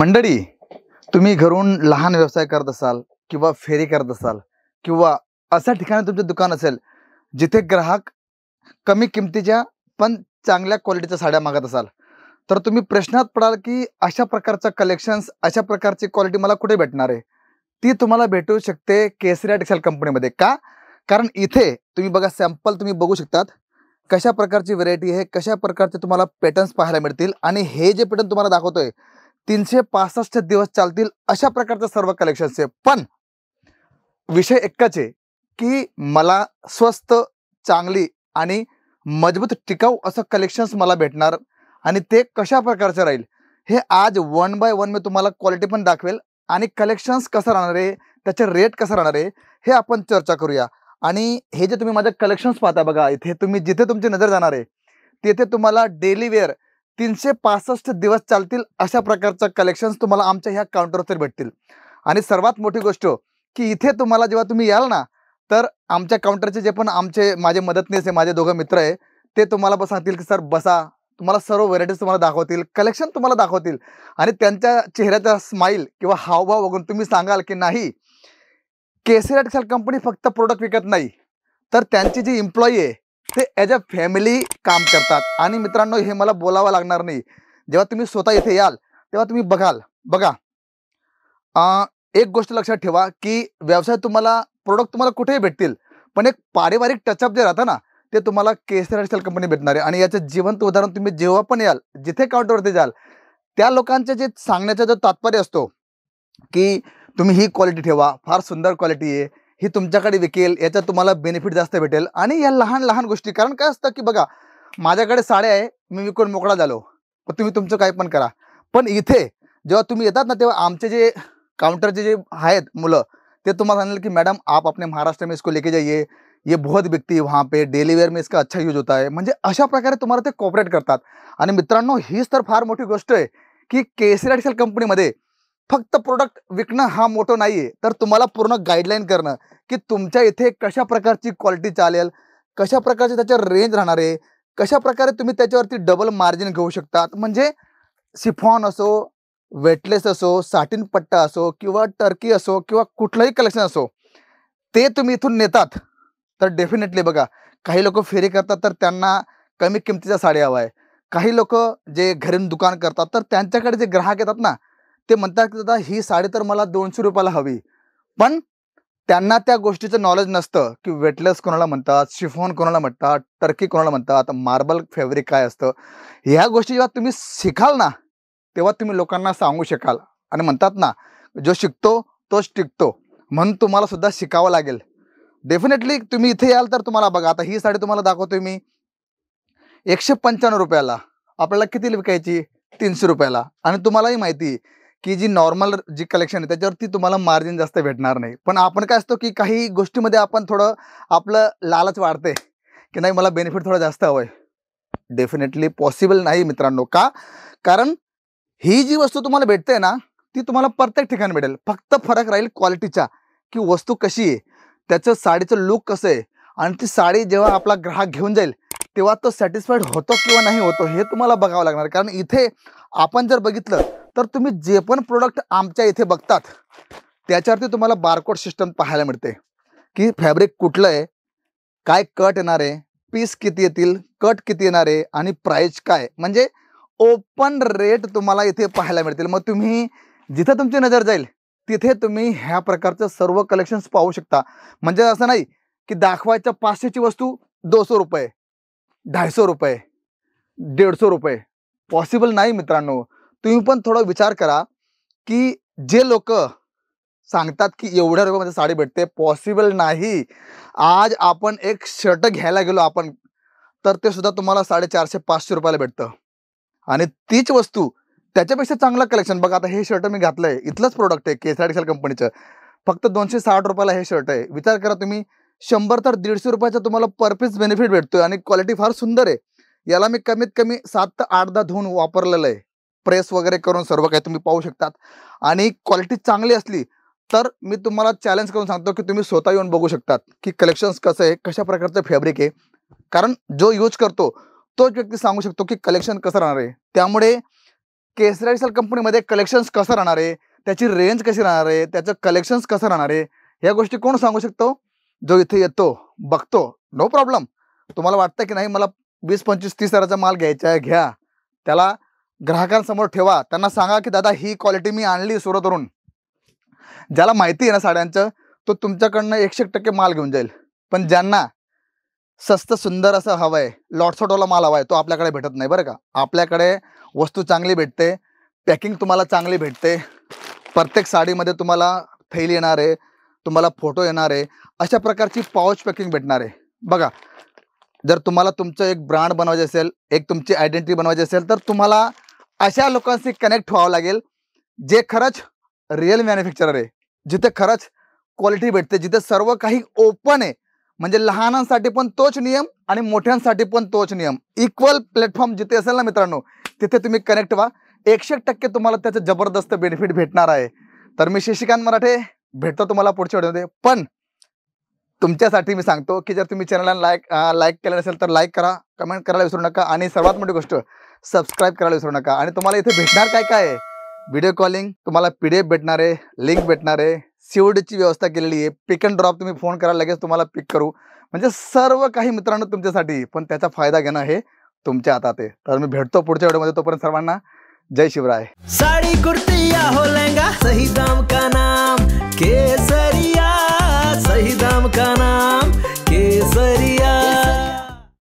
मंडळी, तुम्ही घरून लहान व्यवसाय करत असाल किंवा फेरी करत असाल किंवा अशा ठिकाणी तुमचे दुकान असेल जिथे ग्राहक कमी किमतीच्या पण चांगल्या क्वालिटीच्या साड्या मागत असाल, तर तुम्ही प्रश्नात पडाल की अशा प्रकारचा कलेक्शन्स, अशा प्रकारची क्वालिटी मला कुठे भेटणार आहे? ती तुम्हाला भेटू शकते केसरिया टेक्सटाईल कंपनीमध्ये. का? कारण इथे तुम्ही बघा, सॅम्पल तुम्ही बघू शकतात कशा प्रकारची व्हरायटी आहे, कशा प्रकारचे तुम्हाला पॅटर्न्स पाहायला मिळतील. आणि हे जे पॅटर्न तुम्हाला दाखवतोय 365 दिवस चालतील अशा प्रकारचे सर्व कलेक्शन्स आहे. पण विषय एकच आहे की मला स्वस्त, चांगली आणि मजबूत, टिकाऊ असं कलेक्शन्स मला भेटणार आणि ते कशा प्रकारचं राहील हे आज वन बाय वन मी तुम्हाला क्वालिटी पण दाखवेल आणि कलेक्शन्स कसं राहणार आहे, त्याचे रेट कसं राहणार आहे हे आपण चर्चा करूया. आणि हे जे तुम्ही माझे कलेक्शन्स पाहता बघा, इथे तुम्ही जिथे तुमची नजर जाणार आहे तिथे तुम्हाला डेली वेअर 365 दिवस चालतील अशा प्रकारचं कलेक्शन्स तुम्हाला आमच्या ह्या काउंटरवर भेटतील. आणि सर्वात मोठी गोष्ट की इथे तुम्हाला जेव्हा तुम्ही याल ना, तर आमच्या काउंटरचे जे पण माझे मदतनीस आहे, माझे दोघं मित्र आहे, ते तुम्हाला सांगतील की सर बसा, तुम्हाला सर्व व्हरायटीज तुम्हाला दाखवतील, कलेक्शन तुम्हाला दाखवतील आणि त्यांच्या चेहऱ्याचा स्माईल किंवा हावभाव बघून तुम्ही सांगाल की नाही, केसरिया टेक्सटाईल कंपनी फक्त प्रोडक्ट विकत नाही, तर त्यांची जी एम्प्लॉई आहे ते ॲज अ फॅमिली काम करतात. आणि मित्रांनो, हे मला बोलावं लागणार नाही, जेव्हा तुम्ही स्वतः इथे याल तेव्हा तुम्ही बघाल. बघा, एक गोष्ट लक्षात ठेवा की व्यवसाय तुम्हाला, प्रोडक्ट तुम्हाला कुठेही भेटतील, पण एक पारिवारिक टचअप जे राहतं ना, ते तुम्हाला केसरिया टेक्सटाईल कंपनी भेटणार आहे. आणि याचं जिवंत उदाहरण तुम्ही जेव्हा पण याल, जिथे काउंटरवरती जाल, त्या लोकांचे जे सांगण्याचा जो तात्पर्य असतो की तुम्ही ही क्वालिटी ठेवा, फार सुंदर क्वालिटी आहे, ही तुमच्याकडे विकेल, याचा तुम्हाला बेनिफिट जास्त भेटेल. आणि या लहान लहान गोष्टी, कारण काय असतं की बघा, माझ्याकडे साड्या आहे, मी विकून मोकळा झालो, पण तुम्ही तुमचं काय पण करा. पण इथे जेव्हा तुम्ही येतात ना, तेव्हा आमचे जे काउंटरचे जे आहेत मुलं, ते तुम्हाला सांगेल की मॅडम आप अपने महाराष्ट्र में इसको लेके जाइए, ये बहुत बिकती है वहाँ पे, डेली वेयर में इसका अच्छा यूज होता है. म्हणजे अशा प्रकारे तुम्हाला ते कोऑपरेट करतात. आणि मित्रांनो, हीच तर फार मोठी गोष्ट आहे की केसरिया टेक्सटाईल कंपनीमध्ये फक्त प्रोडक्ट विकणं हा मोठं नाही आहे, तर तुम्हाला पूर्ण गाईडलाईन करणं की तुमच्या इथे कशा प्रकारची क्वालिटी चालेल, कशा प्रकारचे त्याच्यावर रेंज राहणार आहे, कशा प्रकारे तुम्ही त्याच्यावरती डबल मार्जिन घेऊ शकतात. म्हणजे सिफॉन असो, वेटलेस असो, साटिन पट्टा असो किंवा टर्की असो किंवा कुठलंही कलेक्शन असो, ते तुम्ही इथून नेतात तर डेफिनेटली बघा, काही लोक फेरी करतात तर त्यांना कमी किमतीच्या साड्या हवा आहे. काही लोक जे घरून दुकान करतात तर त्यांच्याकडे जे ग्राहक येतात ना, ते म्हणतात की दादा ही साडी तर मला 200 रुपयाला हवी. पण त्यांना त्या गोष्टीचं नॉलेज नसतं की वेटलेस कोणाला म्हणतात, शिफॉन कोणाला म्हणतात, टर्की कोणाला म्हणतात, मार्बल फॅब्रिक काय असतं. ह्या गोष्टी जेव्हा तुम्ही शिकाल ना, तेव्हा तुम्ही लोकांना सांगू शकाल. आणि म्हणतात ना, जो शिकतो तोच टिकतो, म्हणून तुम्हाला सुद्धा शिकावं लागेल. डेफिनेटली तुम्ही इथे याल तर तुम्हाला बघा, आता ही साडी तुम्हाला दाखवतोय मी 195 रुपयाला, आपल्याला किती विकायची? 300 रुपयाला. आणि तुम्हालाही माहिती की जी नॉर्मल जी कलेक्शन आहे त्याच्यावरती तुम्हाला मार्जिन जास्त भेटणार नाही. पण आपण काय असतो की काही गोष्टीमध्ये आपण थोडं आपलं लालच वाढते की नाही, मला बेनिफिट थोडं जास्त हवंय. डेफिनेटली पॉसिबल नाही मित्रांनो. का? कारण ही जी वस्तू तुम्हाला भेटते ना, ती तुम्हाला प्रत्येक ठिकाणी भेटेल. फक्त फरक राहील क्वालिटीचा, की वस्तू कशी आहे, त्याचं साडीचं लुक कसं आहे. आणि ती साडी जेव्हा आपला ग्राहक घेऊन जाईल तेव्हा तो सॅटिस्फाईड होतो किंवा नाही होतो हे तुम्हाला बघावं लागणार. कारण इथे आपण जर बघितलं तर तुम्ही जे पण प्रोडक्ट आमच्या इथे बघतात त्याच्यावरती तुम्हाला बारकोड सिस्टम पाहायला मिळते की फॅब्रिक कुठलं आहे, काय कट येणार आहे, पीस किती येतील, कट किती येणार आहे आणि प्राइस काय. म्हणजे ओपन रेट तुम्हाला इथे पाहायला मिळतील. मग तुम्ही जिथे तुमची नजर जाईल तिथे तुम्ही ह्या प्रकारचं सर्व कलेक्शन्स पाहू शकता. म्हणजे असं नाही की दाखवायच्या 500ची वस्तू 200 रुपये, 250 रुपये, 150 रुपये. पॉसिबल नाही मित्रांनो. तुम्ही पण थोडा विचार करा की जे लोक सांगतात की एवढ्या रुपयामध्ये साडी भेटते, पॉसिबल नाही. आज आपण एक शर्ट घ्यायला गेलो आपण, तर ते सुद्धा तुम्हाला 450-500 रुपयाला भेटतं. आणि तीच वस्तू त्याच्यापेक्षा चांगलं कलेक्शन बघा. आता हे शर्ट मी घातलंय, इथलंच प्रोडक्ट आहे केसरिया टेक्सटाईल कंपनीचं, फक्त 260 रुपयाला हे शर्ट आहे. विचार करा तुम्ही, 100 तर 150 रुपयाचा तुम्हाला पर पीस बेनिफिट भेटतोय. आणि क्वालिटी फार सुंदर आहे. याला मी कमीत कमी 7 ते 8दा धुवून वापरलेलं आहे, प्रेस वगैरे करून सर्व काही तुम्ही पाहू शकतात. आणि क्वालिटी चांगली असली तर मी तुम्हाला चॅलेंज करून सांगतो की तुम्ही स्वतः येऊन बघू शकतात की कलेक्शन्स कसं आहे, कशा प्रकारचं फॅब्रिक आहे. कारण जो यूज करतो तोच व्यक्ती सांगू शकतो की कलेक्शन कसं राहणार आहे. त्यामुळे केसरी टेक्सटाईल कंपनीमध्ये कलेक्शन्स कसं राहणार आहे, त्याची रेंज कशी राहणार आहे, त्याचं कलेक्शन्स कसं राहणार आहे, ह्या गोष्टी कोण सांगू शकतो? जो इथे येतो, बघतो. No problem. तुम्हाला वाटतं की नाही मला 20, 25, 30 हजाराचा माल घ्यायचा आहे, घ्या. त्याला ग्राहकांसमोर ठेवा. त्यांना सांगा की दादा ही क्वालिटी मी आणली सुरतवरून. ज्याला माहिती आहे ना साड्यांचं, तो तुमच्याकडनं 100% माल घेऊन जाईल. पण ज्यांना स्वस्त सुंदर असं हवं आहे, लॉटसॉटवाला माल हवा आहे, तो आपल्याकडे भेटत नाही बरं का. आपल्याकडे वस्तू चांगली भेटते, पॅकिंग तुम्हाला चांगली भेटते. प्रत्येक साडीमध्ये तुम्हाला थैली येणार आहे, तुम्हाला फोटो येणार आहे, अशा प्रकारची पाउच पॅकिंग भेटणार आहे. बघा, जर तुम्हाला तुमचं एक ब्रँड बनवायचं असेल, एक तुमची आयडेंटिटी बनवायची असेल, तर तुम्हाला अशा लोकांशी कनेक्ट व्हावं लागेल जे खरंच रिअल मॅन्युफॅक्चरर आहे, जिथे खरंच क्वालिटी भेटते, जिथे सर्व काही ओपन आहे. म्हणजे लहानांसाठी पण तोच नियम आणि मोठ्यांसाठी पण तोच नियम. इक्वल प्लॅटफॉर्म जिथे असेल ना मित्रांनो, तिथे तुम्ही कनेक्ट व्हा. 100% तुम्हाला त्याचं जबरदस्त बेनिफिट भेटणार आहे. तर मी शशिकांत मराठे भेटतो तुम्हाला पुढच्या व्हिडिओमध्ये. पण तुमच्यासाठी मी सांगतो की जर तुम्ही चॅनलला लाईक केलं नसेल तर लाईक करा, कमेंट करायला विसरू नका आणि सर्वात मोठी गोष्ट सबस्क्राईब करायला विसरू नका. आणि तुम्हाला इथे भेटणार काय काय आहे? व्हिडिओ कॉलिंग, तुम्हाला PDF भेटणार आहे, लिंक भेटणार आहे, CODची व्यवस्था केलेली आहे. पिक अँड ड्रॉप तुम्ही फोन करायला लगेच तुम्हाला पिक करू. म्हणजे सर्व काही मित्रांनो तुमच्यासाठी. पण त्याचा फायदा घेणं हे तुमच्या हातात आहे. तर मी भेटतो पुढच्या व्हिडिओमध्ये. तोपर्यंत सर्वांना जय शिवराय. साड़ी कुर्ती या हो लहंगा, सही दाम का नाम केसरी